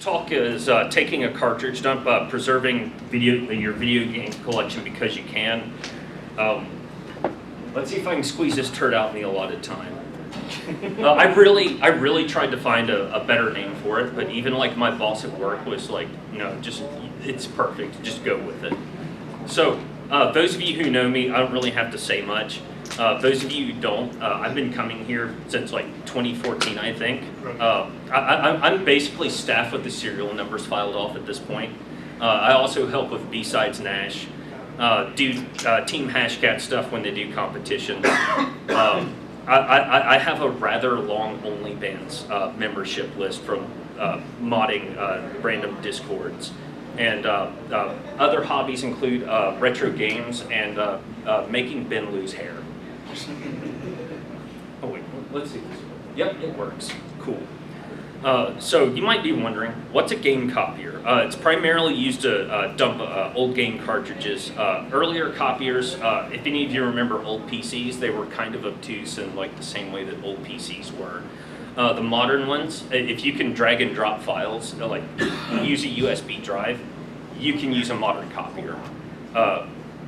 talk is taking a cartridge dump, preserving your video game collection because you can. Let's see if I can squeeze this turd out in the allotted time. I really tried to find a better name for it, but even like my boss at work was like, no, just it's perfect, just go with it. So those of you who know me, I don't really have to say much. Those of you who don't, I've been coming here since like 2014, I think. I'm basically staff with the serial numbers filed off at this point. I also help with B-Sides Nash, do Team Hashcat stuff when they do competitions. I have a rather long OnlyFans membership list from modding random Discords. And other hobbies include retro games and making Ben lose hair. Oh wait, let's see. Yep, it works. Cool. So you might be wondering, what's a game copier? It's primarily used to dump old game cartridges. Earlier copiers, if any of you remember old PCs, they were kind of obtuse in like the same way that old PCs were. The modern ones, if you can drag and drop files, like use a USB drive, you can use a modern copier.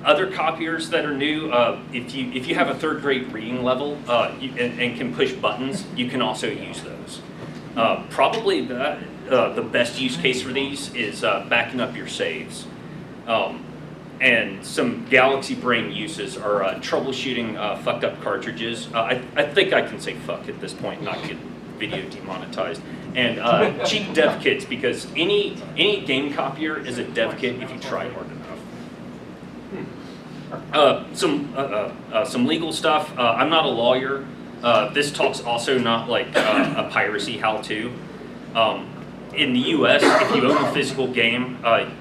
Other copiers that are new, if you have a third grade reading level and can push buttons, you can also use those. Probably the best use case for these is backing up your saves. And some Galaxy Brain uses are troubleshooting fucked up cartridges. I think I can say fuck at this point, not get video demonetized. And cheap dev kits, because any game copier is a dev kit if you try hard enough. Some legal stuff. I'm not a lawyer. This talk's also not like a piracy how-to. In the US, if you own a physical game,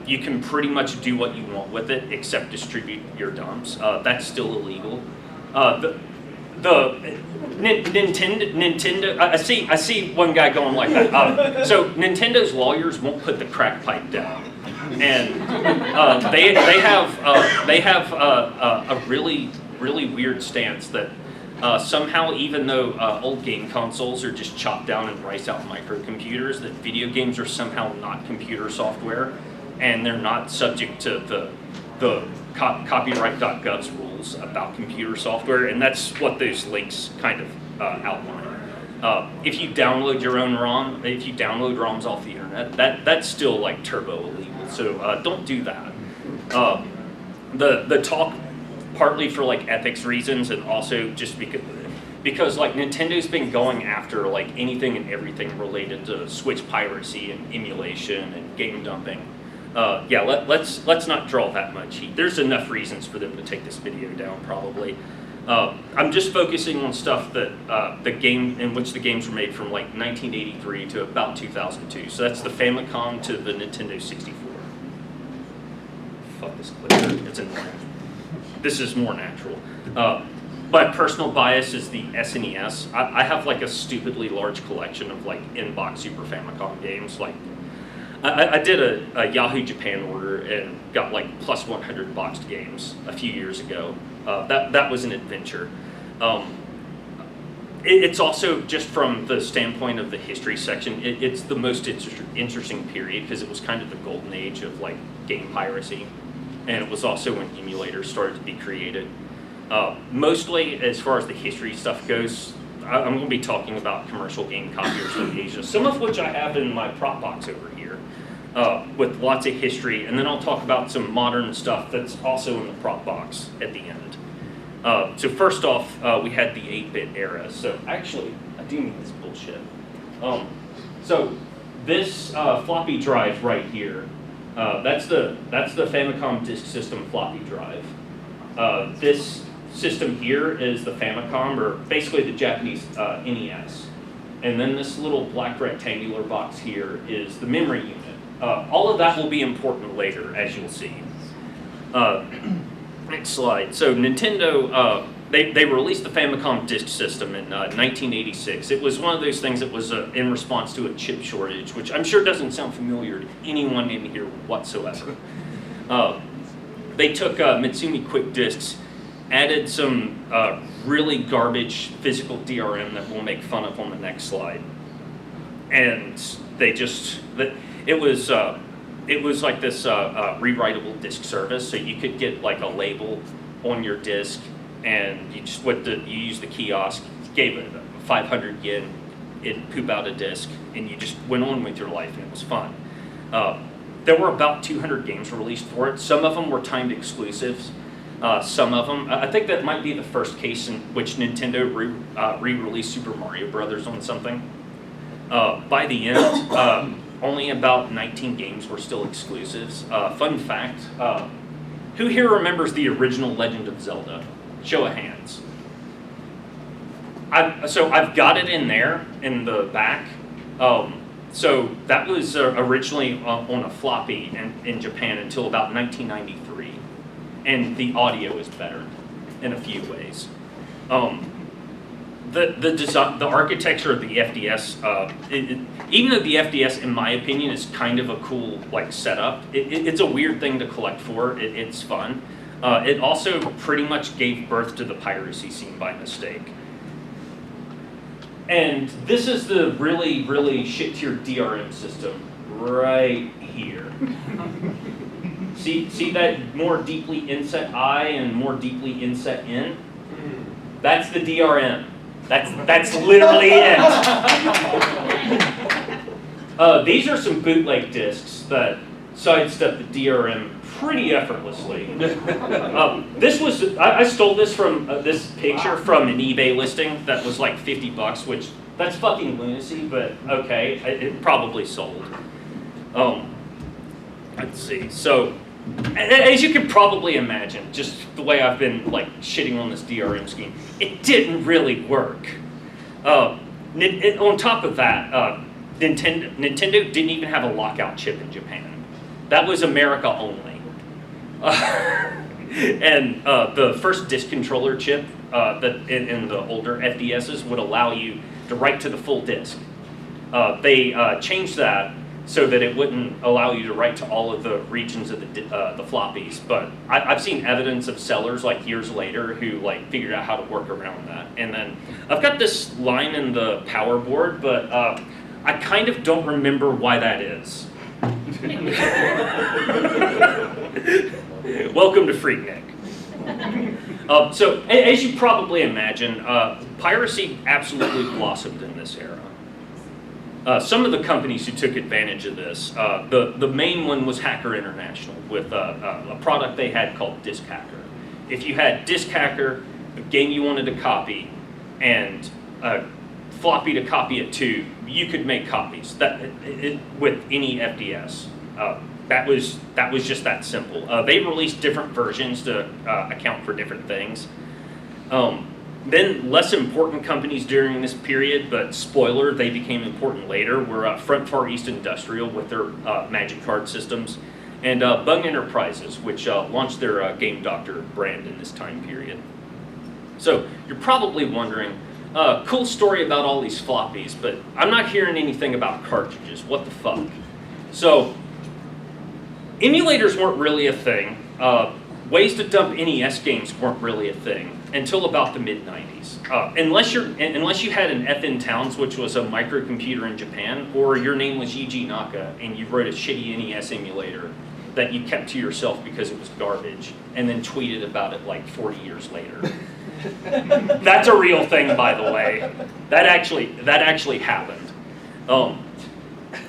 you can pretty much do what you want with it except distribute your dumps. That's still illegal. Nintendo, I see one guy going like that. So Nintendo's lawyers won't put the crack pipe down. And they have a really weird stance that somehow, even though old game consoles are just chopped down and priced out microcomputers, that video games are somehow not computer software, and they're not subject to the copyright.gov's rules about computer software, and that's what those links kind of outline. If you download your own ROM, if you download ROMs off the internet, that's still like turbo illegal. So don't do that. The talk, partly for like ethics reasons, and also just because like Nintendo's been going after like anything and everything related to Switch piracy and emulation and game dumping. Yeah, let's not draw that much heat. There's enough reasons for them to take this video down probably. I'm just focusing on stuff that the game in which the games were made from like 1983 to about 2002. So that's the Famicom to the Nintendo 64. Fuck this clicker, it's annoying. This is more natural. My personal bias is the SNES. I have like a stupidly large collection of like in-box Super Famicom games. Like I did a Yahoo Japan order and got like plus 100 boxed games a few years ago. That was an adventure. It's also, just from the standpoint of the history section, it's the most interesting period because it was kind of the golden age of like game piracy. And it was also when emulators started to be created. Mostly, as far as the history stuff goes, I'm going to be talking about commercial game copiers from Asia, some of which I have in my prop box over here, with lots of history. And then I'll talk about some modern stuff that's also in the prop box at the end. So first off, we had the 8-bit era. So actually, I do need this bullshit. So this floppy drive right here, that's the Famicom Disk System floppy drive. This system here is the Famicom, or basically the Japanese NES. And then this little black rectangular box here is the memory unit. All of that will be important later, as you'll see. Next slide. So Nintendo, they released the Famicom Disk System in 1986. It was one of those things that was in response to a chip shortage, which I'm sure doesn't sound familiar to anyone in here whatsoever. They took Mitsumi Quick Disks, added some really garbage physical DRM that we'll make fun of on the next slide. And they just, It was like this rewritable disk service, so you could get like a label on your disk, and you just you use the kiosk, gave it 500 yen, it'd poop out a disk, and you just went on with your life, and it was fun. There were about 200 games released for it. Some of them were timed exclusives. Some of them, I think that might be the first case in which Nintendo re-released Super Mario Brothers on something. By the end, only about 19 games were still exclusives. Fun fact, who here remembers the original Legend of Zelda? Show of hands. So I've got it in there, in the back. So that was originally on a floppy in Japan until about 1993. And the audio is better in a few ways. The architecture of the FDS, even though the FDS, in my opinion, is kind of a cool like setup, it's a weird thing to collect for. It's fun. It also pretty much gave birth to the piracy scene by mistake. And this is the really, really shit-tier DRM system right here. See that more deeply inset I and more deeply inset N? That's the DRM. That's literally it. These are some bootleg discs that sidestep the DRM pretty effortlessly. I stole this from this picture from an eBay listing that was like $50, which that's fucking lunacy, but okay, it probably sold. Let's see. So, as you can probably imagine, just the way I've been like shitting on this DRM scheme, it didn't really work. On top of that, Nintendo didn't even have a lockout chip in Japan. That was America only. And the first disk controller chip that in the older FDSs would allow you to write to the full disk. They changed that so that it wouldn't allow you to write to all of the regions of the floppies. But I've seen evidence of sellers like years later who like figured out how to work around that. And then I've got this line in the power board, but I kind of don't remember why that is. Welcome to PhreakNIC. So as you probably imagine, piracy absolutely blossomed in this era. Some of the companies who took advantage of this, the main one was Hacker International with a product they had called Disk Hacker. If you had Disk Hacker, a game you wanted to copy, and a floppy to copy it to, you could make copies with any FDS. That was just that simple. They released different versions to account for different things. Then less important companies during this period, but spoiler, they became important later, were Front Far East Industrial with their Magic Card systems, and Bung Enterprises, which launched their Game Doctor brand in this time period. So you're probably wondering, cool story about all these floppies, but I'm not hearing anything about cartridges. What the fuck? So emulators weren't really a thing. Ways to dump NES games weren't really a thing until about the mid-90s. Unless you had an FN Towns, which was a microcomputer in Japan, or your name was Yuji Naka and you wrote a shitty NES emulator that you kept to yourself because it was garbage, and then tweeted about it like 40 years later. That's a real thing, by the way. That actually happened.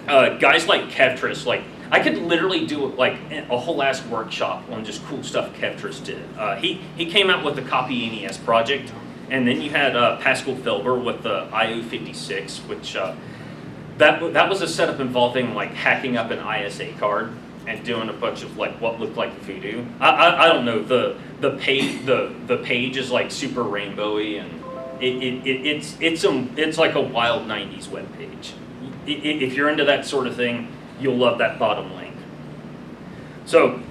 Guys like Kevtris, like, I could literally do like a whole ass workshop on just cool stuff Kevtris did. He came out with the Copy NES project, and then you had Pascal Felber with the IO56, which that was a setup involving like hacking up an ISA card and doing a bunch of like what looked like voodoo. I don't know, the page is like super rainbowy, and it's like a wild 90s web page. If you're into that sort of thing, you'll love that bottom link. So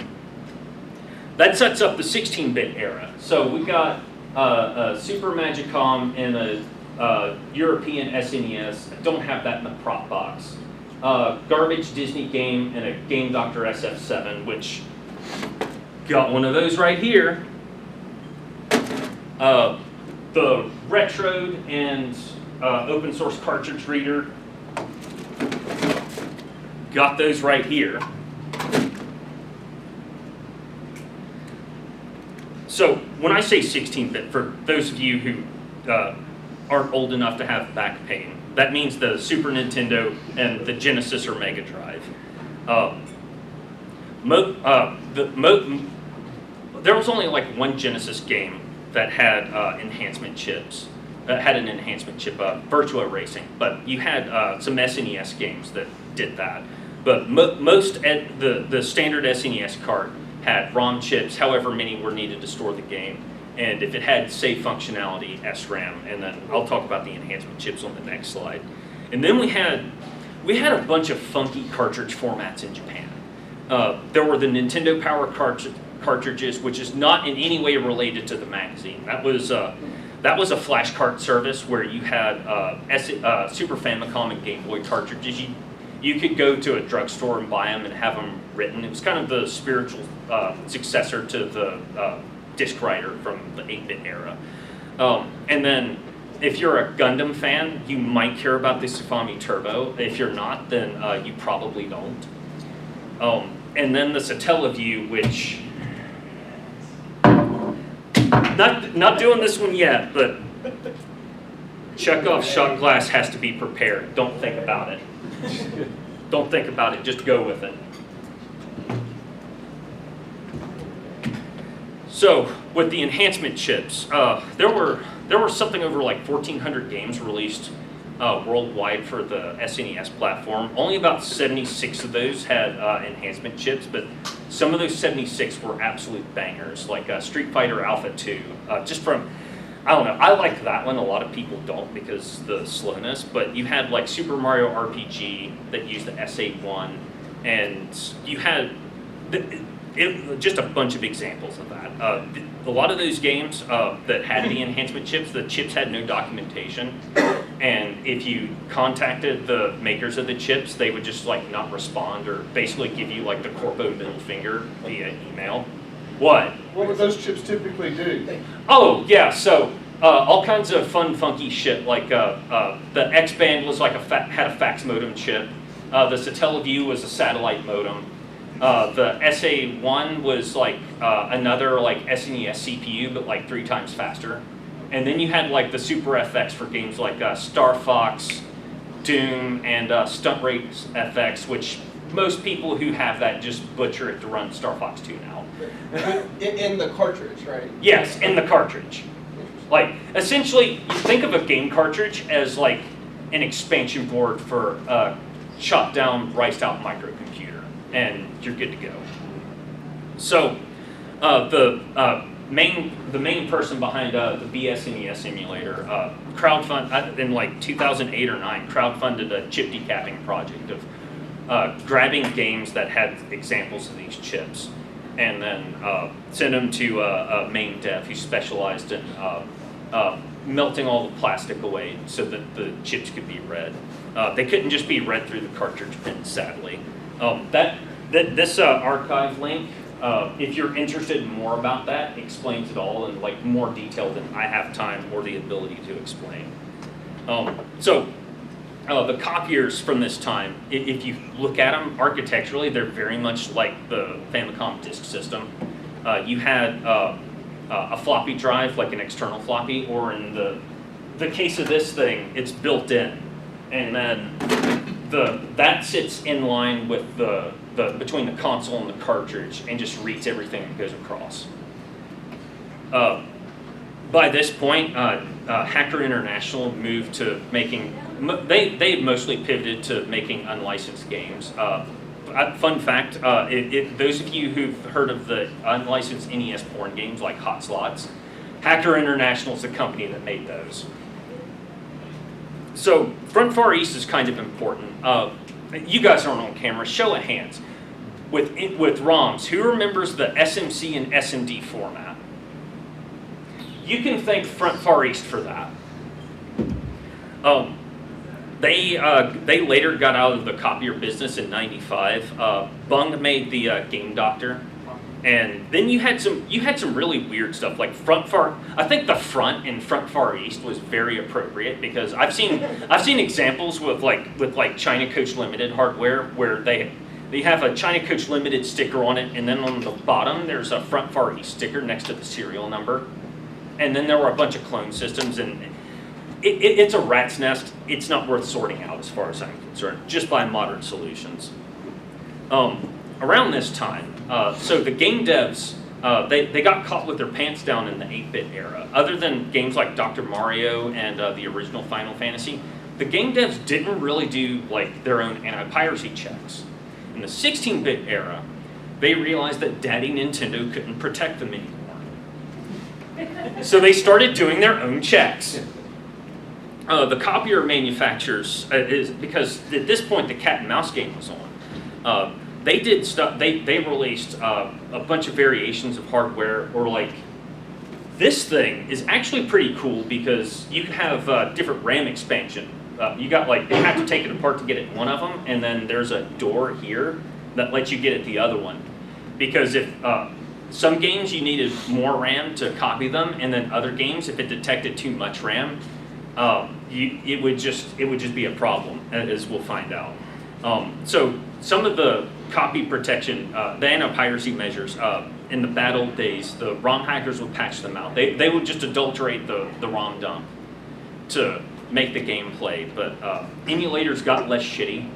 that sets up the 16-bit era. So we got a Super Magicom and a European SNES. I don't have that in the prop box. Garbage Disney game and a Game Doctor SF7, which got one of those right here. The Retrode and open source cartridge reader. got those right here. So when I say 16-bit, for those of you who aren't old enough to have back pain, that means the Super Nintendo and the Genesis or Mega Drive. There was only like one Genesis game that had enhancement chips. Had an enhancement chip, Virtua Racing, but you had some SNES games that did that. But the standard SNES cart had ROM chips, however many were needed to store the game, and if it had save functionality, SRAM, and then I'll talk about the enhancement chips on the next slide. And then we had a bunch of funky cartridge formats in Japan. There were the Nintendo Power cartridges, which is not in any way related to the magazine. That was a flash cart service where you had Super Famicom and Game Boy cartridges. You could go to a drugstore and buy them and have them written. It was kind of the spiritual successor to the disc writer from the 8-bit era. And then if you're a Gundam fan, you might care about the Sufami Turbo. If you're not, then you probably don't. And then the Satellaview, which, not doing this one yet, but Chekhov's shot glass has to be prepared. Don't think about it. Don't think about it, just go with it. So with the enhancement chips, there were something over like 1,400 games released worldwide for the SNES platform. Only about 76 of those had enhancement chips, but some of those 76 were absolute bangers, like Street Fighter Alpha 2. Just from, I don't know, I like that one. A lot of people don't because the slowness, but you had like Super Mario RPG that used the SA1, and you had just a bunch of examples of that. A lot of those games that had the enhancement chips, the chips had no documentation, and if you contacted the makers of the chips, they would just like not respond or basically give you like the corpo middle finger via email. What? What would those chips typically do? Oh yeah, so all kinds of fun, funky shit. Like the X-Band was like had a fax modem chip. The Satellaview was a satellite modem. The SA1 was like another like SNES CPU, but like 3 times faster. And then you had like the Super FX for games like Star Fox, Doom, and Stunt Race FX, which most people who have that just butcher it to run Star Fox 2 now. In the cartridge, right? Yes, in the cartridge. Like, essentially, you think of a game cartridge as like an expansion board for a chopped down, riced out microcomputer, and you're good to go. So, the main person behind the BSNES emulator crowdfunded in like 2008 or 9, crowdfunded a chip decapping project of grabbing games that had examples of these chips, and then send them to a main dev who specialized in melting all the plastic away so that the chips could be read. They couldn't just be read through the cartridge pin, sadly. This archive link, if you're interested in more about that, explains it all in like more detail than I have time or the ability to explain. The copiers from this time, if you look at them architecturally, they're very much like the Famicom disk system. You had a floppy drive, like an external floppy, or in the case of this thing, it's built in. And then that sits in line with between the console and the cartridge and just reads everything that goes across. By this point, Hacker International moved to making, they mostly pivoted to making unlicensed games. Fun fact, those of you who've heard of the unlicensed NES porn games like Hot Slots, Hacker International is the company that made those. So Front Far East is kind of important. You guys aren't on camera, show of hands. With ROMs, who remembers the SMC and SMD format? You can thank Front Far East for that. They later got out of the copier business in '95. Bung made the Game Doctor, And then you had some really weird stuff like I think the front in Front Far East was very appropriate because I've seen examples with China Coach Limited hardware where they have a China Coach Limited sticker on it, and then on the bottom there's a Front Far East sticker next to the serial number. And then there were a bunch of clone systems, and it's a rat's nest. It's not worth sorting out as far as I'm concerned. Just buy modern solutions. Around this time, so the game devs, they got caught with their pants down in the 8-bit era. Other than games like Dr. Mario and the original Final Fantasy, the game devs didn't really do like their own anti-piracy checks. In the 16-bit era, they realized that Daddy Nintendo couldn't protect them anymore. So they started doing their own checks. The copier manufacturers, because at this point the cat and mouse game was on, they did stuff. They released a bunch of variations of hardware, or like this thing is actually pretty cool because you have different RAM expansion. You got like you have to take it apart to get at one of them, and then there's a door here that lets you get at the other one. Because if some games you needed more RAM to copy them, and then other games, if it detected too much RAM, it would just be a problem, as we'll find out. So some of the copy protection, the anti-piracy measures, in the bad old days, the ROM hackers would patch them out. They would just adulterate the ROM dump to make the game play, but emulators got less shitty,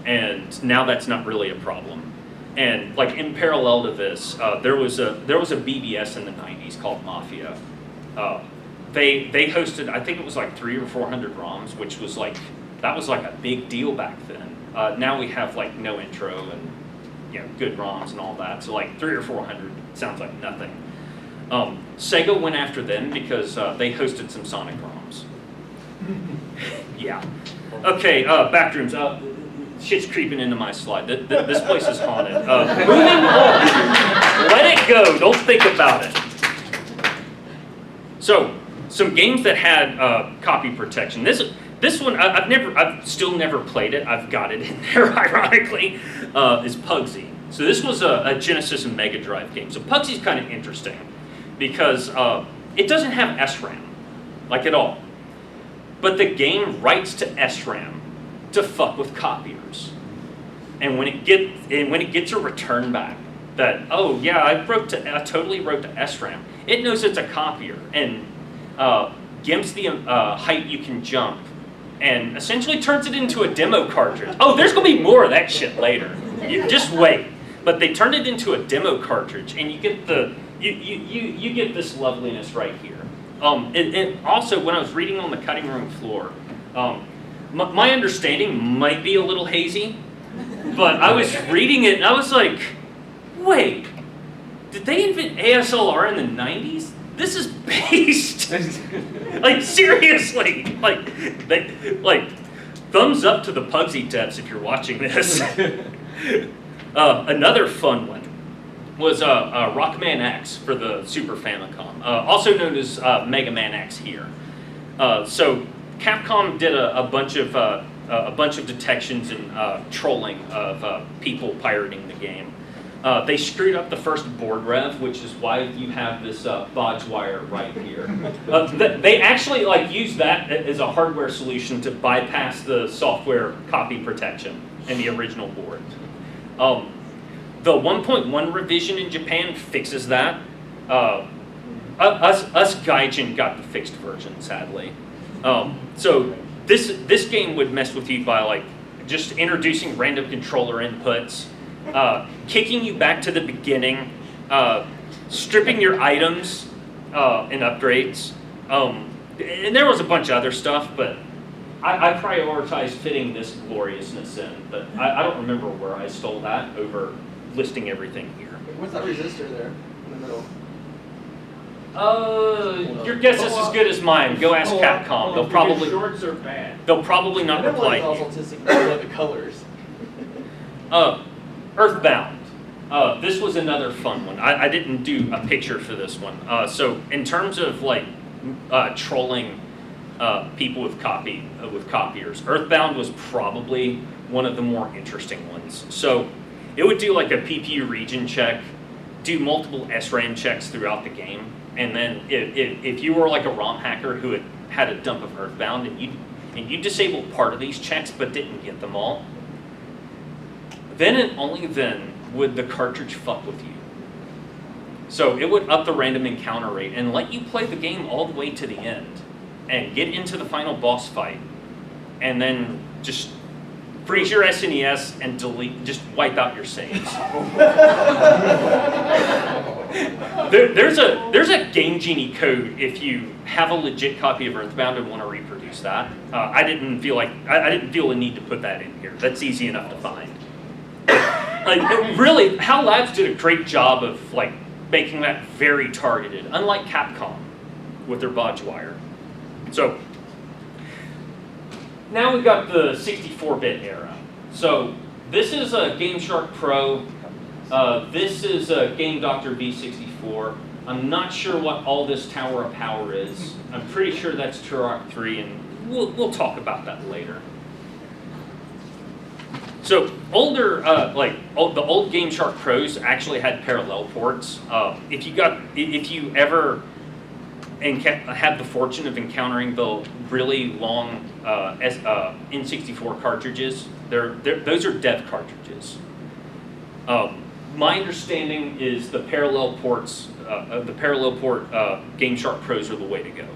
and now that's not really a problem. And like in parallel to this, there was a BBS in the 90s called Mafia. They hosted, I think it was like 300 or 400 ROMs, which was like, that was like a big deal back then. Now we have like no intro and good ROMs and all that. So like 300 or 400 sounds like nothing. Sega went after them because they hosted some Sonic ROMs. Yeah. Okay, backrooms. Shit's creeping into my slide. This place is haunted. Moving on. Let it go. Don't think about it. So, some games that had copy protection. This one, I've still never played it. I've got it in there, ironically, is Pugsy. So this was a Genesis and Mega Drive game. So Pugsy's kind of interesting because it doesn't have SRAM, like at all. But the game writes to SRAM to fuck with copiers. And when it gets a return back that, oh yeah, I totally wrote to SRAM, it knows it's a copier and gimps the height you can jump, and essentially turns it into a demo cartridge. Oh, there's gonna be more of that shit later. You just wait. But they turned it into a demo cartridge, and you get you get this loveliness right here. And also, when I was reading on the cutting room floor, my understanding might be a little hazy, but I was reading it and I was like, wait, did they invent ASLR in the 90s? This is based, like seriously, like thumbs up to the Pugsy devs if you're watching this. Another fun one was Rockman X for the Super Famicom, also known as Mega Man X here. So Capcom did a bunch of detections and trolling of people pirating the game. They screwed up the first board rev, which is why you have this bodge wire right here. They actually used that as a hardware solution to bypass the software copy protection in the original board. The 1.1 revision in Japan fixes that. Us Gaijin got the fixed version, sadly. So this game would mess with you by just introducing random controller inputs, kicking you back to the beginning, stripping your items and upgrades. And there was a bunch of other stuff, but I prioritized fitting this gloriousness in. But I don't remember where I stole that over listing everything here. What's that resistor there in the middle? Your guess is as good as mine. Go ask Capcom. They'll probably shorts are bad. they'll probably not reply to you. The colors. Earthbound. This was another fun one. I didn't do a picture for this one. So in terms of trolling people with copiers, Earthbound was probably one of the more interesting ones. So it would do a PPU region check, do multiple SRAM checks throughout the game, and then if you were like a ROM hacker who had a dump of Earthbound and you disabled part of these checks but didn't get them all, then and only then would the cartridge fuck with you. So it would up the random encounter rate and let you play the game all the way to the end and get into the final boss fight, and then just freeze your SNES and delete, just wipe out your saves. There's a Game Genie code if you have a legit copy of Earthbound and want to reproduce that. I didn't feel a need to put that in here. That's easy enough to find. Like really, HAL Labs did a great job of like making that very targeted, unlike Capcom with their bodge wire. So now we've got the 64-bit era. So this is a GameShark Pro. This is a Game Doctor V64. I'm not sure what all this Tower of Power is. I'm pretty sure that's Turok 3, and we'll talk about that later. So older, the old GameShark Pros actually had parallel ports. If you ever had the fortune of encountering the really long N64 cartridges, those are dev cartridges. My understanding is the parallel ports, GameShark Pros are the way to go.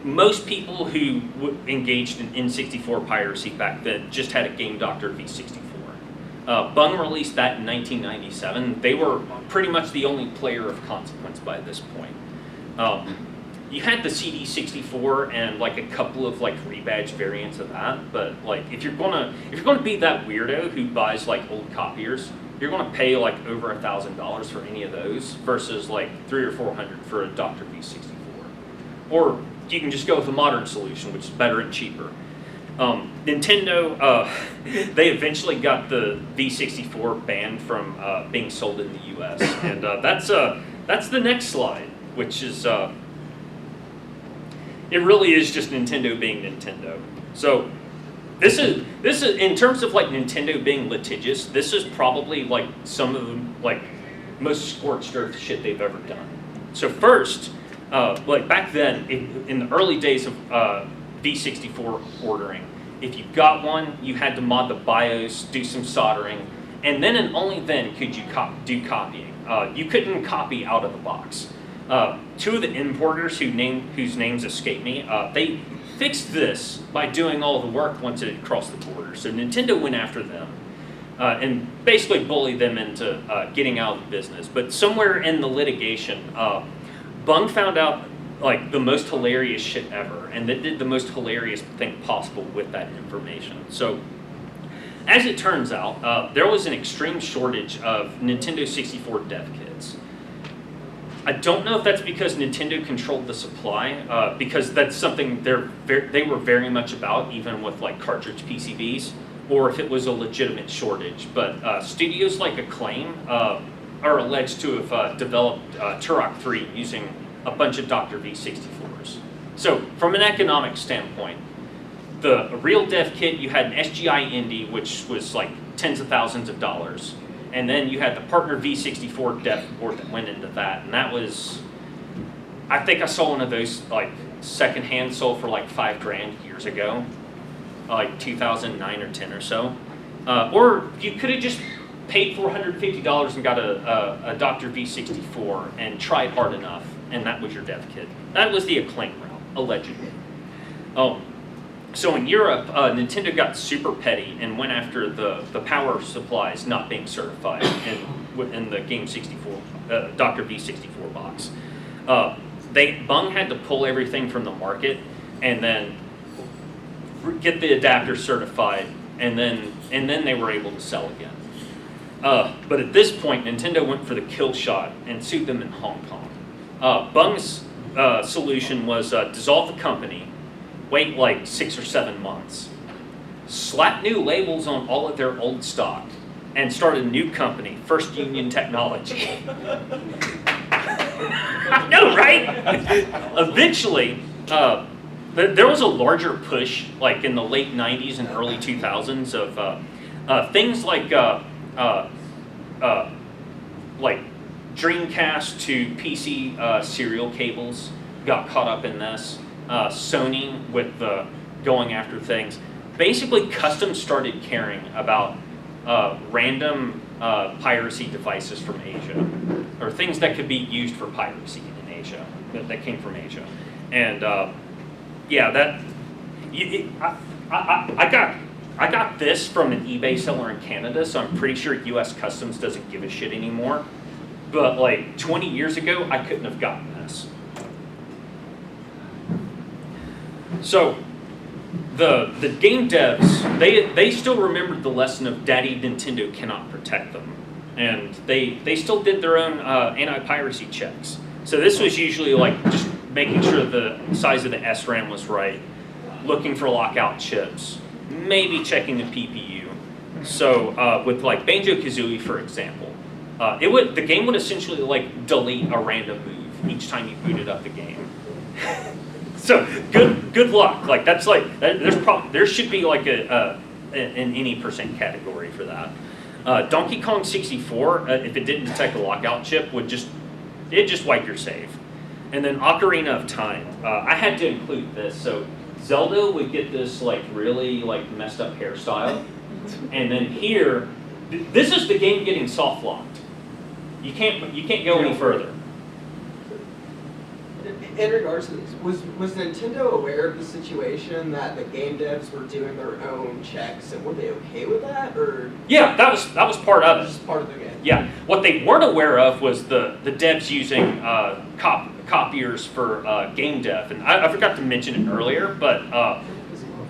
Most people who engaged in N64 piracy back then just had a Game Doctor V64. Bung released that in 1997. They were pretty much the only player of consequence by this point. You had the CD64 and like a couple of like rebadged variants of that, but like if you're gonna be that weirdo who buys like old copiers, you're gonna pay like over $1,000 for any of those versus like $300 or $400 for a Doctor V64. Or you can just go with a modern solution, which is better and cheaper. Nintendo, they eventually got the V64 banned from being sold in the U.S. And that's the next slide, which is it really is just Nintendo being Nintendo. So this is in terms of like Nintendo being litigious. This is probably like some of the like most scorched earth shit they've ever done. So first, like back then in the early days of V64 ordering, if you got one, you had to mod the BIOS, do some soldering, and then and only then could you do copying. You couldn't copy out of the box. Two of the importers whose names escape me, they fixed this by doing all the work once it had crossed the border. So Nintendo went after them and basically bullied them into getting out of the business. But somewhere in the litigation, Bung found out like the most hilarious shit ever, and that did the most hilarious thing possible with that information. So as it turns out, there was an extreme shortage of Nintendo 64 dev kits. I don't know if that's because Nintendo controlled the supply, because that's something they were very much about, even with like cartridge PCBs, or if it was a legitimate shortage. But studios like Acclaim are alleged to have developed Turok 3 using a bunch of Dr. V64s. So from an economic standpoint, the real dev kit, you had an SGI Indy, which was like tens of thousands of dollars. And then you had the partner V64 dev board that went into that. And that was, I think I saw one of those like secondhand sold for like $5,000 years ago, like 2009 or 10 or so. Or you could have just paid $450 and got a Dr. V64 and tried hard enough, and that was your dev kit. That was the Acclaim route, allegedly. So in Europe, Nintendo got super petty and went after the power supplies not being certified in the Game 64, Dr. V64 box. Bung had to pull everything from the market and then get the adapter certified, and then they were able to sell again. But at this point, Nintendo went for the kill shot and sued them in Hong Kong. Bung's solution was dissolve the company, wait like 6 or 7 months, slap new labels on all of their old stock, and start a new company, First Union Technology. I know, right? Eventually, there was a larger push, like in the late 90s and early 2000s, of things like like Dreamcast to PC serial cables got caught up in this. Sony with the going after things. Basically, Customs started caring about random piracy devices from Asia, or things that could be used for piracy in Asia, that came from Asia. And yeah, I got this from an eBay seller in Canada, so I'm pretty sure US Customs doesn't give a shit anymore. But like 20 years ago, I couldn't have gotten this. So the game devs, they still remembered the lesson of Daddy Nintendo cannot protect them. And they still did their own anti-piracy checks. So this was usually like just making sure the size of the SRAM was right, looking for lockout chips, maybe checking the PPU. So with like Banjo-Kazooie, for example, the game would essentially like delete a random move each time you booted up the game. So good luck. Like that's like there should be like an any percent category for that. Donkey Kong 64, if it didn't detect a lockout chip, would just wipe your save. And then Ocarina of Time, I had to include this. So Zelda would get this like really like messed up hairstyle, and then here, this is the game getting soft locked. You can't go any further. In regards to this, was Nintendo aware of the situation that the game devs were doing their own checks, and were they okay with that, or? Yeah, that was part of it. Just part of the game. Yeah, what they weren't aware of was the devs using copiers for game dev, and I forgot to mention it earlier, but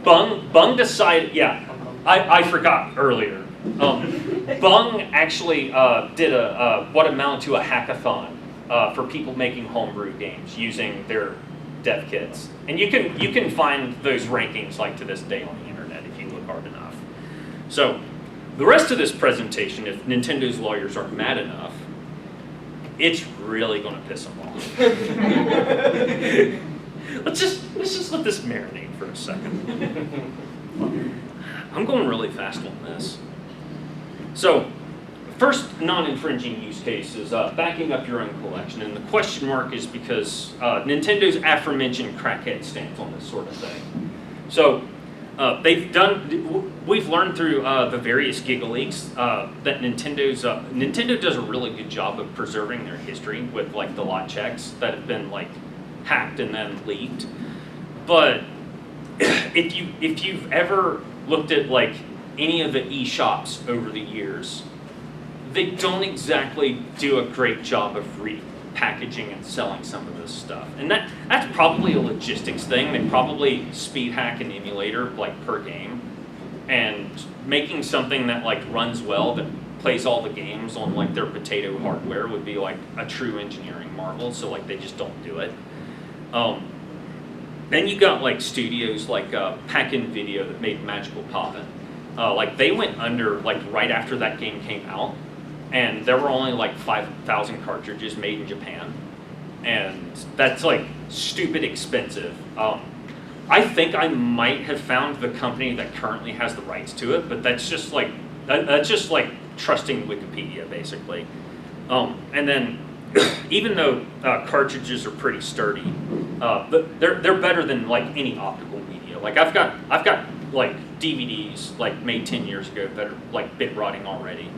Bung decided. Yeah, I forgot earlier. Bung actually did what amounted to a hackathon. For people making homebrew games using their dev kits, and you can find those rankings like to this day on the internet if you look hard enough. So the rest of this presentation, if Nintendo's lawyers aren't mad enough, it's really going to piss them off. let's just let this marinate for a second. I'm going really fast on this. So. First non-infringing use case is backing up your own collection, and the question mark is because Nintendo's aforementioned crackhead stance on this sort of thing. So we've learned through the various GigaLeaks that Nintendo does a really good job of preserving their history with like the lot checks that have been like hacked and then leaked. But if you've ever looked at like any of the eShops over the years, they don't exactly do a great job of repackaging and selling some of this stuff. And that's probably a logistics thing. They probably speed hack an emulator like per game, and making something that like runs well, that plays all the games on like their potato hardware would be like a true engineering marvel. So like they just don't do it. Then you got like studios like Pack-In Video that made Magical Poppin'. Like they went under like right after that game came out. And there were only like 5,000 cartridges made in Japan, and that's like stupid expensive. I think I might have found the company that currently has the rights to it, but that's just like trusting Wikipedia basically. And then even though cartridges are pretty sturdy, they're better than like any optical media. Like I've got like DVDs like made 10 years ago that are like bit rotting already.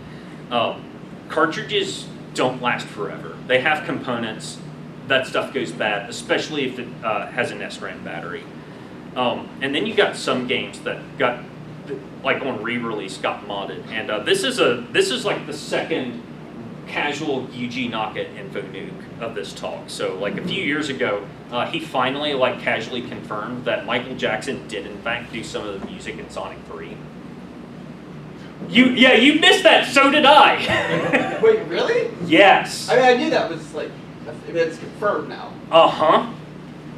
Cartridges don't last forever. They have components. That stuff goes bad, especially if it has an SRAM battery. And then you got some games that got, like on re-release, got modded. And this is like the second casual Yuji Naka info nuke of this talk. So like a few years ago, he finally like casually confirmed that Michael Jackson did in fact do some of the music in Sonic 3. You missed that. So did I. Wait, really? Yes. I mean, I knew that was like, it's confirmed now.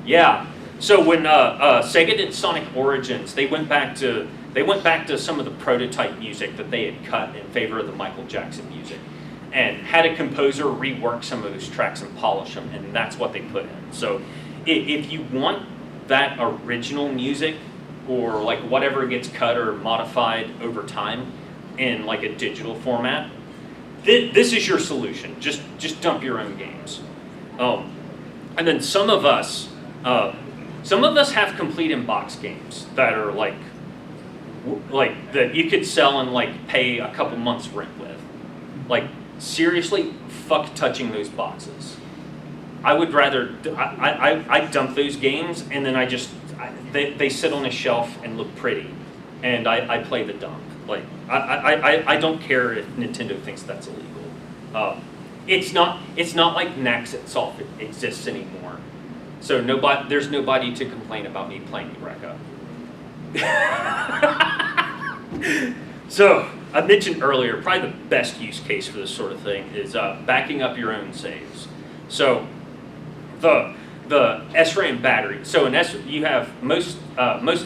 Yeah. So when Sega did Sonic Origins, they went back to some of the prototype music that they had cut in favor of the Michael Jackson music, and had a composer rework some of those tracks and polish them, and that's what they put in. So if you want that original music, or like whatever gets cut or modified over time in like a digital format, this is your solution. Just dump your own games. And then some of us have complete in-box games that are like that you could sell and like pay a couple months rent with. Like seriously, fuck touching those boxes. I would rather I dump those games and then they sit on a shelf and look pretty, and I play the dump. Like I don't care if Nintendo thinks that's illegal. It's not like NACS itself exists anymore. So there's nobody to complain about me playing Eureka. So I mentioned earlier, probably the best use case for this sort of thing is backing up your own saves. So the SRAM battery. So you have most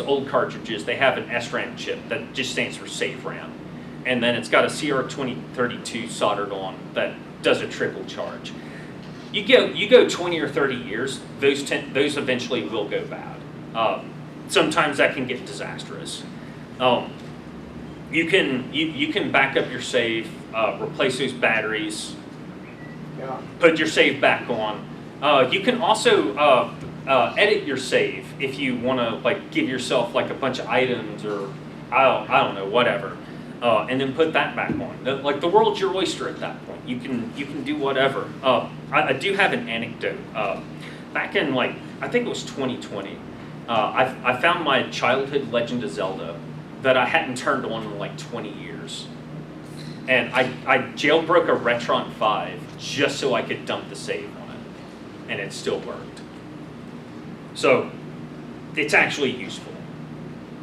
old cartridges. They have an SRAM chip that just stands for save RAM, and then it's got a CR2032 soldered on that does a trickle charge. You go 20 or 30 years, those eventually will go bad. Sometimes that can get disastrous. You can back up your save, replace those batteries, put your save back on. You can also edit your save if you want to like give yourself like a bunch of items or I don't know, whatever, and then put that back on. Like the world's your oyster at that point. You can do whatever. I do have an anecdote. Back in like I think it was 2020, I found my childhood Legend of Zelda that I hadn't turned on in like 20 years. And I jailbroke a Retron 5 just so I could dump the save on it. And it still worked. So it's actually useful.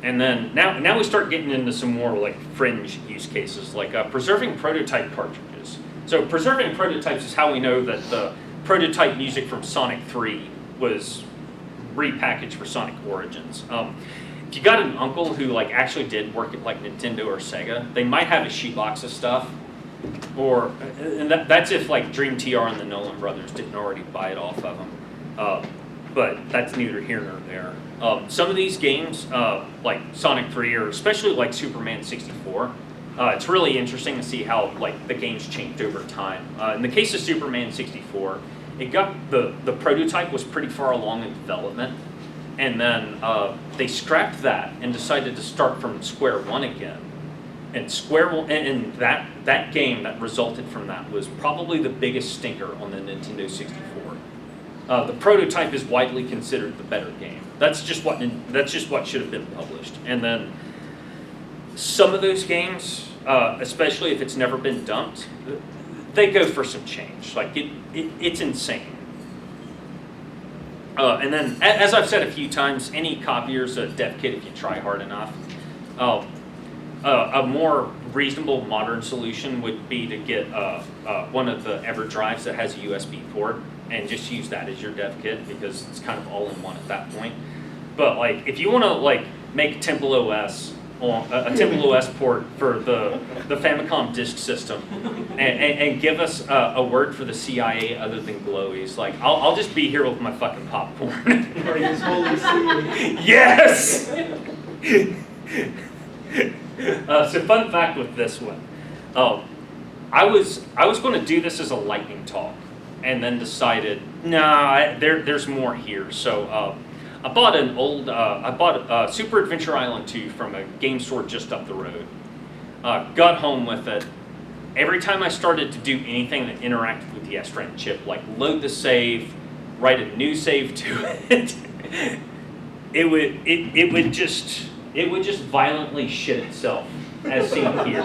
And then now we start getting into some more like fringe use cases, like preserving prototype cartridges. So preserving prototypes is how we know that the prototype music from Sonic 3 was repackaged for Sonic Origins. If you got an uncle who like actually did work at like Nintendo or Sega, they might have a shoebox of stuff, and that's if like Dream TR and the Nolan brothers didn't already buy it off of them. But that's neither here nor there. Some of these games, like Sonic 3 or especially like Superman 64, it's really interesting to see how like the games changed over time. In the case of Superman 64, it got the prototype was pretty far along in development. And then they scrapped that and decided to start from square one again. And and that game that resulted from that was probably the biggest stinker on the Nintendo 64. The prototype is widely considered the better game. That's just what should have been published. And then some of those games, especially if it's never been dumped, they go for some change. Like it's insane. And then, as I've said a few times, any copier's a dev kit if you try hard enough. A more reasonable modern solution would be to get one of the EverDrives that has a USB port and just use that as your dev kit because it's kind of all in one at that point. But like, if you want to like make Temple OS on a Temple OS port for the Famicom disk system, and give us a word for the CIA other than glowies. Like, I'll just be here with my fucking popcorn. Like his holy see. Yes. So fun fact with this one, I was going to do this as a lightning talk, and then decided nah, there's more here. So. I bought Super Adventure Island 2 from a game store just up the road. Got home with it. Every time I started to do anything that interacted with the SRAM chip, like load the save, write a new save to it, it would just violently shit itself, as seen here.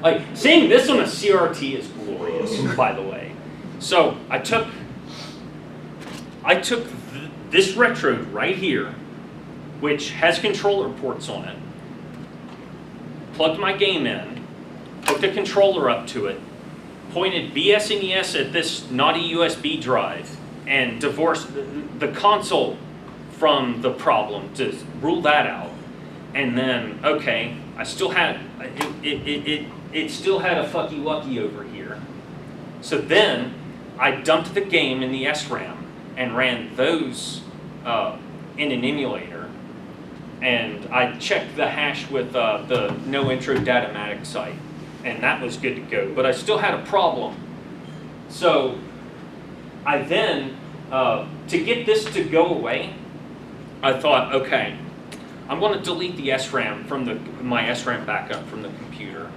Like seeing this on a CRT is glorious, by the way. So I took this retro right here, which has controller ports on it, plugged my game in, hooked a controller up to it, pointed BSNES at this naughty USB drive, and divorced the console from the problem to rule that out. And then, okay, I still had, it still had a fucky wucky over here. So then I dumped the game in the SRAM and ran those in an emulator, and I checked the hash with the No Intro Datamatic site, and that was good to go. But I still had a problem. So I then, to get this to go away, I thought, okay, I'm going to delete the SRAM from my SRAM backup from the computer,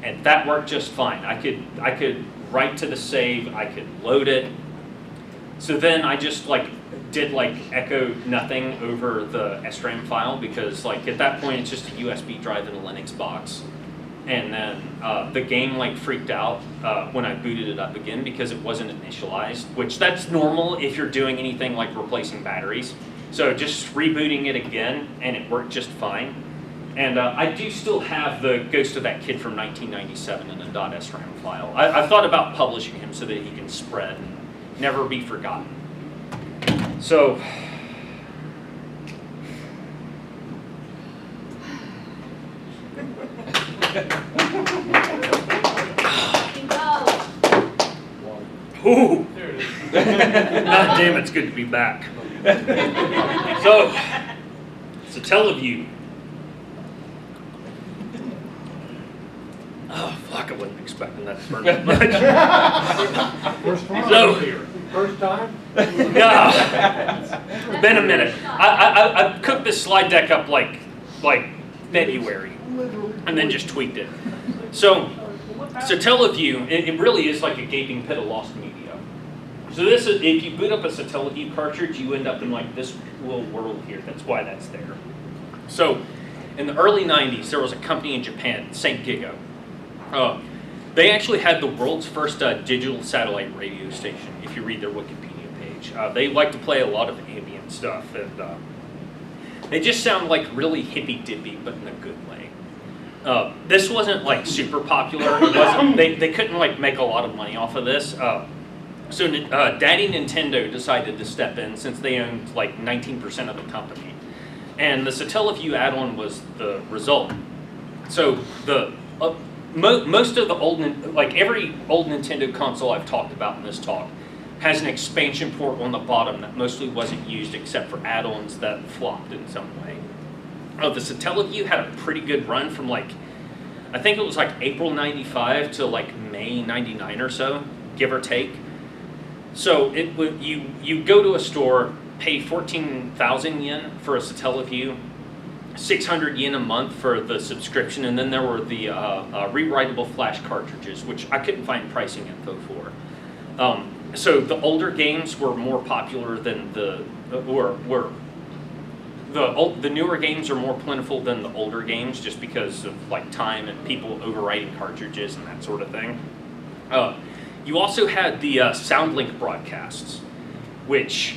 and that worked just fine. I could write to the save, I could load it. So then I just did echo nothing over the SRAM file, because at that point it's just a USB drive in a Linux box. And then the game freaked out when I booted it up again because it wasn't initialized, which that's normal if you're doing anything like replacing batteries. So just rebooting it again, and it worked just fine. And I do still have the Ghost of that Kid from 1997 in a .sram file. I thought about publishing him so that he can spread and never be forgotten. So, ooh, There it is. God damn, it's good to be back. So, Satellaview. Oh, fuck, I wasn't expecting that to burn that much. First time? So, First time? no, been a minute. I cooked this slide deck up like February, and then just tweaked it. So Satellaview, it really is like a gaping pit of lost media. So this is, if you boot up a Satellaview cartridge, you end up in this little world here. That's why that's there. So in the early 90s, there was a company in Japan, St. Gigo. They actually had the world's first digital satellite radio station, if you read their Wikipedia page. They like to play a lot of ambient stuff, and they just sound really hippy-dippy, but in a good way. This wasn't super popular. It wasn't, they couldn't make a lot of money off of this. So Daddy Nintendo decided to step in, since they owned 19% of the company. And the Satellaview add-on was the result. So the most of the old, every old Nintendo console I've talked about in this talk has an expansion port on the bottom that mostly wasn't used except for add-ons that flopped in some way. The Satellaview had a pretty good run from I think it was April 95 to May 99 or so, give or take. So it would, you go to a store, pay 14,000 yen for a Satellaview, 600 yen a month for the subscription, and then there were the rewritable flash cartridges, which I couldn't find pricing info for. So the older games were more popular than the newer games are more plentiful than the older games, just because of time and people overwriting cartridges and that sort of thing. You also had the SoundLink broadcasts, which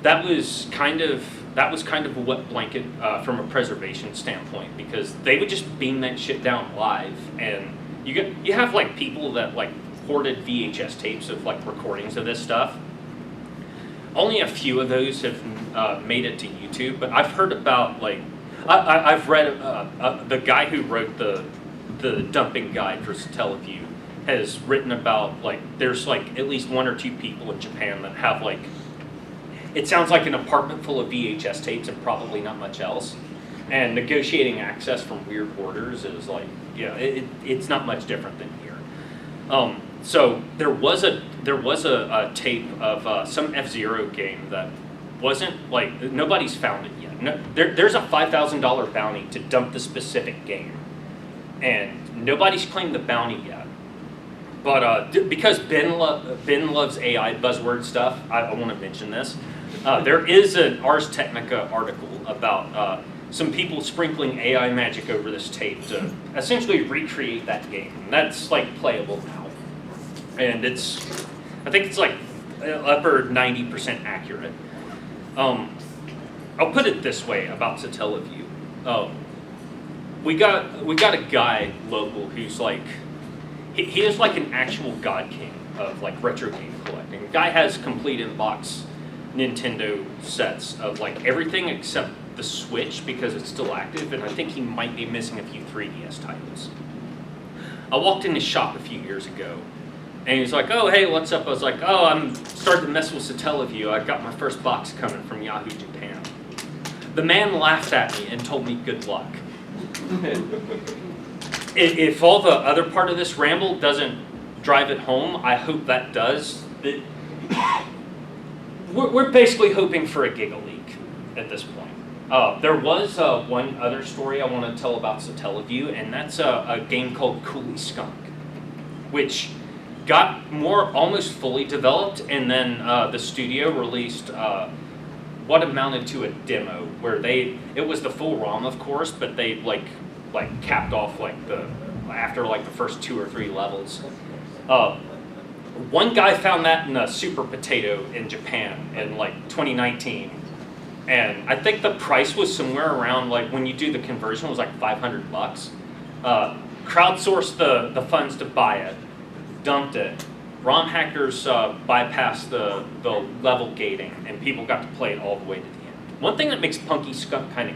that was kind of a wet blanket from a preservation standpoint, because they would just beam that shit down live, and you have people that hoarded VHS tapes of recordings of this stuff. Only a few of those have made it to YouTube, but I've heard about I've read the guy who wrote the dumping guide for Satellaview has written about there's at least one or two people in Japan that have it sounds like an apartment full of VHS tapes and probably not much else. And negotiating access from weird hoarders is it's not much different than here. So there was a tape of some F-Zero game that wasn't nobody's found it yet. No, there's a $5,000 bounty to dump the specific game, and nobody's claimed the bounty yet. But because Ben loves AI buzzword stuff, I want to mention this. There is an Ars Technica article about some people sprinkling AI magic over this tape to essentially recreate that game. And that's playable now. And I think it's upper 90% accurate. I'll put it this way about Satellaview. We got a guy local who's he is an actual god king of retro game collecting. The guy has complete in-box Nintendo sets of everything except the Switch, because it's still active, and I think he might be missing a few 3DS titles. I walked in his shop a few years ago, and he's like, "Oh, hey, what's up?" I was like, "Oh, I'm starting to mess with Satellaview. I got my first box coming from Yahoo Japan." The man laughed at me and told me good luck. if all the other part of this ramble doesn't drive it home, I hope that does. We're basically hoping for a giga leak at this point. There was one other story I want to tell about Satellaview, and that's a game called Coolie Skunk, which got almost fully developed, and then the studio released what amounted to a demo where it was the full ROM, of course, but they like capped off after the first 2 or 3 levels. One guy found that in a Super Potato in Japan in 2019, and I think the price was somewhere around when you do the conversion it was $500. Crowdsourced the funds to buy it, dumped it. ROM hackers bypassed the level gating, and people got to play it all the way to the end. One thing that makes Coolie Skunk kind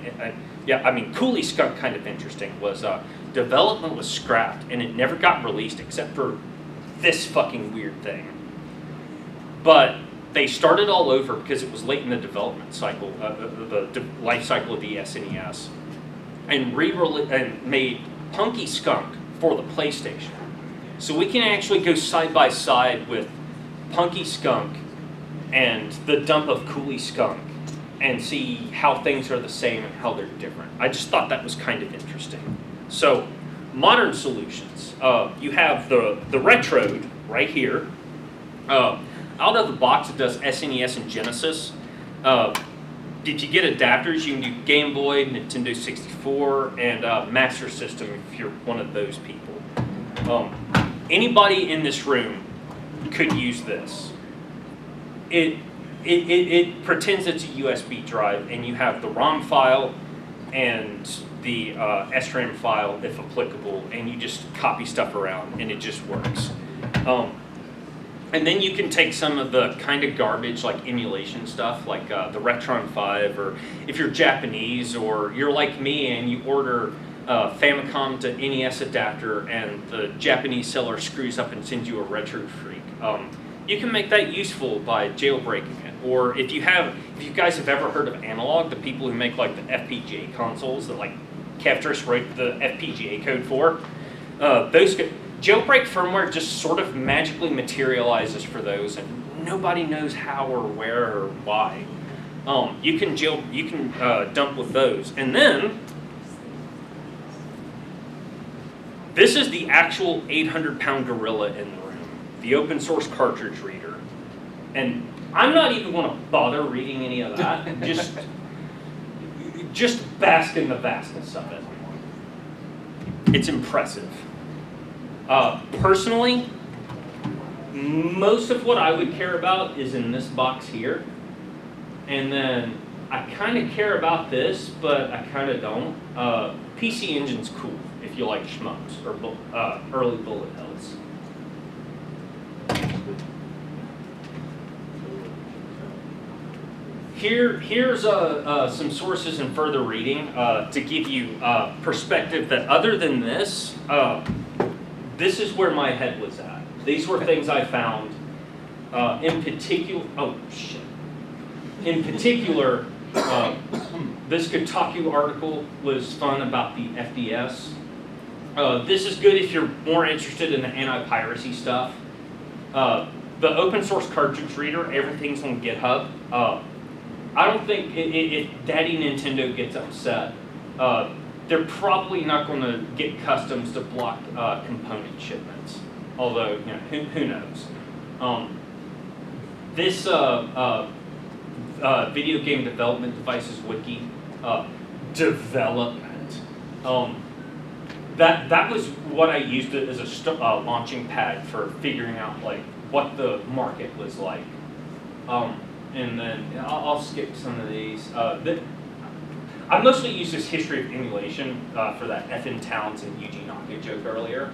of interesting was development was scrapped, and it never got released except for this fucking weird thing. But they started all over because it was late in the development cycle, the life cycle of the SNES, and made Punky Skunk for the PlayStation. So we can actually go side by side with Punky Skunk and the dump of Coolie Skunk and see how things are the same and how they're different. I just thought that was kind of interesting. So, modern solutions. You have the Retrode right here. Out of the box, it does SNES and Genesis. If you get adapters, you can do Game Boy, Nintendo 64, and Master System if you're one of those people. Anybody in this room could use this. It pretends it's a USB drive, and you have the ROM file and the SRAM file, if applicable, and you just copy stuff around, and it just works. And then you can take some of the kind of garbage, like emulation stuff, like the Retron 5, or if you're Japanese, or you're like me and you order Famicom to NES adapter, and the Japanese seller screws up and sends you a Retro Freak. You can make that useful by jailbreaking it. Or if you guys have ever heard of Analog, the people who make the FPGA consoles that Kevtris wrote the FPGA code for, jailbreak firmware just sort of magically materializes for those, and nobody knows how or where or why. You can dump with those, and then this is the actual 800-pound gorilla in the room, the open source cartridge reader. And I'm not even going to bother reading any of that. Just bask in the vastness of it. It's impressive. Personally, most of what I would care about is in this box here. And then I kind of care about this, but I kind of don't. PC Engine's cool if you like shmups or early bullet hells. Here's some sources and further reading to give you perspective that other than this, this is where my head was at. These were things I found. In particular, this Kotaku article was fun about the FDS. This is good if you're more interested in the anti-piracy stuff. The open source cartridge reader, everything's on GitHub. I don't think if Daddy Nintendo gets upset, they're probably not going to get customs to block component shipments. Although, who knows? This video game development devices wiki, development. That was what I used it as a launching pad for figuring out what the market was like. And then I'll skip some of these. I mostly use this history of emulation for that FN Towns and Yuji Naka joke earlier.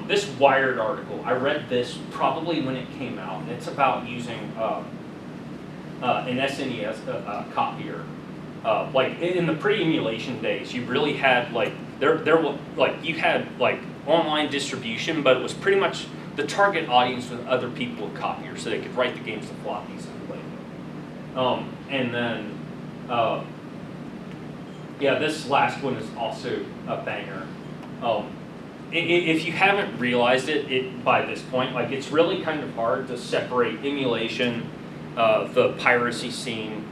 This Wired article, I read this probably when it came out, and it's about using an SNES copier. In the pre-emulation days, you really had you had online distribution, but it was pretty much the target audience with other people with copiers, so they could write the games to floppies and play them. And then, this last one is also a banger. if you haven't realized it by this point, like it's really kind of hard to separate emulation, the piracy scene,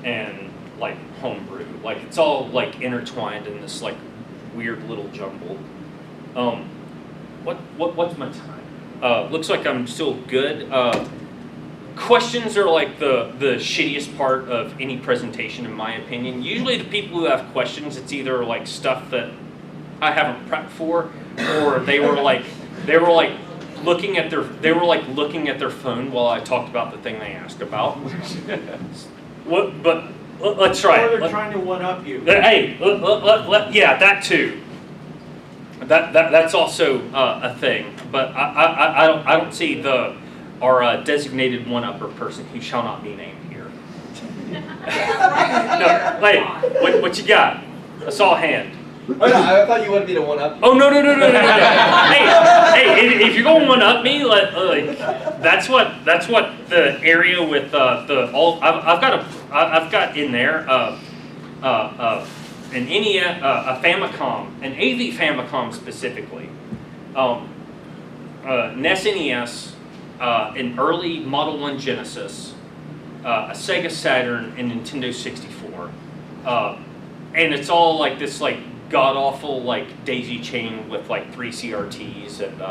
and like homebrew. Like it's all like intertwined in this like weird little jumble. What's my time? Looks like I'm still good. Questions are like the shittiest part of any presentation, in my opinion. Usually, the people who have questions, it's either like stuff that I haven't prepped for, or they were like looking at their phone while I talked about the thing they asked about. What? But let's try it. Or they're trying to one-up you. Hey, yeah, that too. That's also a thing. But I don't see our designated one-upper person who shall not be named here. No, hey, what you got? I saw a hand. Oh, no, I thought you wanted me to one up. Oh no. Hey, if you're going one up me, like that's what the area with the all. I've got in there an NES, a Famicom, an AV Famicom specifically, NES, an early Model 1 Genesis, a Sega Saturn, and Nintendo 64, and it's all like this like god-awful like daisy chain with like 3 CRTs, and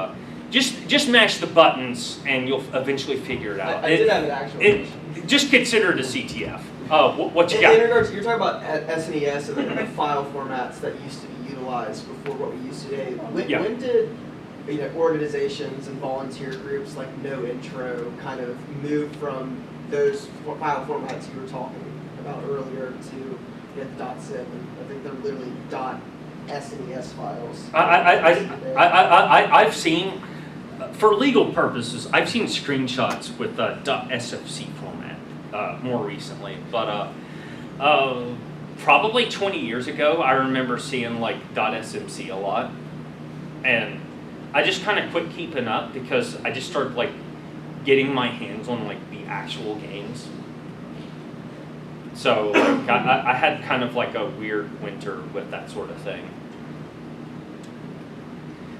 just mash the buttons and you'll eventually figure it out. I did have an actual Just consider it a CTF. What you in got? regards, you're talking about SNES and the file formats that used to be utilized before what we use today. When did organizations and volunteer groups like No Intro kind of move from those file formats you were talking about earlier to the .zip, and I think they're literally .SNES files. I've seen, for legal purposes, I've seen screenshots with .sfc format more recently, but probably 20 years ago, I remember seeing like .smc a lot, and I just kind of quit keeping up because I just started like getting my hands on like the actual games. So like, I had kind of like a weird winter with that sort of thing.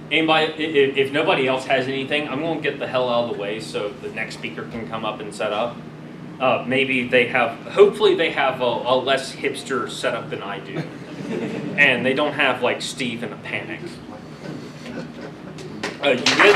Anybody, if nobody else has anything, I'm going to get the hell out of the way so the next speaker can come up and set up. Maybe they have, hopefully they have a less hipster setup than I do. And they don't have like Steve in a panic. You good?